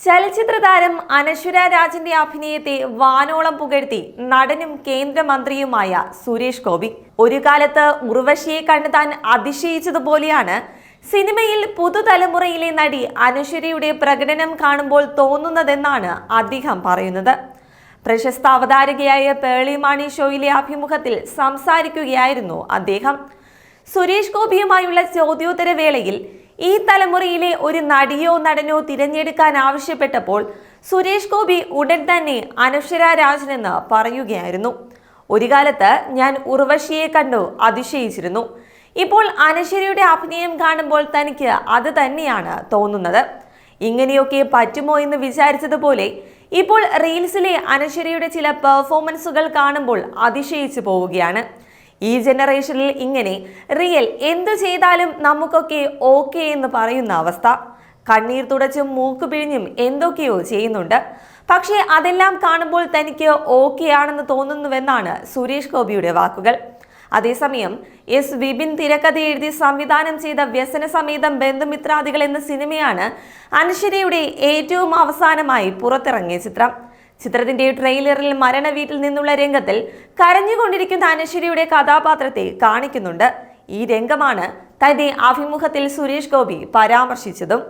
ചലച്ചിത്ര താരം അനശ്വര രാജിന്റെ അഭിനയത്തെ വാനോളം പുകഴ്ത്തി നടനും കേന്ദ്രമന്ത്രിയുമായ സുരേഷ് ഗോപി ഒരു കാലത്ത് ഉർവശിയെ കണ്ട് താൻ അതിശയിച്ചതുപോലെയാണ് സിനിമയിൽ പുതുതലമുറയിലെ നടി അനശ്വരയുടെ പ്രകടനം കാണുമ്പോൾ തോന്നുന്നതെന്നാണ് അദ്ദേഹം പറയുന്നത്. പ്രശസ്ത അവതാരകയായ പേളി മാണി ഷോയിലെ അഭിമുഖത്തിൽ സംസാരിക്കുകയായിരുന്നു അദ്ദേഹം. സുരേഷ് ഗോപിയുമായുള്ള ചോദ്യോത്തര വേളയിൽ ഈ തലമുറയിലെ ഒരു നടിയോ നടനോ തിരഞ്ഞെടുക്കാൻ ആവശ്യപ്പെട്ടപ്പോൾ സുരേഷ് ഗോപി ഉടൻ തന്നെ അനശ്വര രാജനെന്ന് പറയുകയായിരുന്നു. ഒരു കാലത്ത് ഞാൻ ഉർവശിയെ കണ്ടു അതിശയിച്ചിരുന്നു. ഇപ്പോൾ അനശ്വരയുടെ അഭിനയം കാണുമ്പോൾ തനിക്ക് അത് തന്നെയാണ് തോന്നുന്നത്. ഇങ്ങനെയൊക്കെ പറ്റുമോ എന്ന് വിചാരിച്ചതുപോലെ ഇപ്പോൾ റീൽസിലെ അനശ്വരയുടെ ചില പെർഫോമൻസുകൾ കാണുമ്പോൾ അതിശയിച്ചു പോവുകയാണ്. ഈ ജനറേഷനിൽ ഇങ്ങനെ റിയൽ എന്തു ചെയ്താലും നമുക്കൊക്കെ ഓക്കെ എന്ന് പറയുന്ന അവസ്ഥ. കണ്ണീർ തുടച്ചും മൂക്ക് പിഴിഞ്ഞും എന്തൊക്കെയോ ചെയ്യുന്നുണ്ട്. പക്ഷേ അതെല്ലാം കാണുമ്പോൾ തനിക്ക് ഓക്കെ ആണെന്ന് തോന്നുന്നുവെന്നാണ് സുരേഷ് ഗോപിയുടെ വാക്കുകൾ. അതേസമയം എസ് വിപിൻ തിരക്കഥ എഴുതി സംവിധാനം ചെയ്ത വ്യസന സമേതം ബന്ധുമിത്രാദികൾ എന്ന സിനിമയാണ് അനശ്വരയുടെ ഏറ്റവും അവസാനമായി പുറത്തിറങ്ങിയ ചിത്രം. ചിത്രത്തിന്റെ ട്രെയിലറിൽ മരണ വീട്ടിൽ നിന്നുള്ള രംഗത്തിൽ കരഞ്ഞുകൊണ്ടിരിക്കുന്ന അനശ്വരയുടെ കഥാപാത്രത്തെ കാണിക്കുന്നുണ്ട്. ഈ രംഗമാണ് തന്റെ അഭിമുഖത്തിൽ സുരേഷ് ഗോപി പരാമർശിച്ചതും.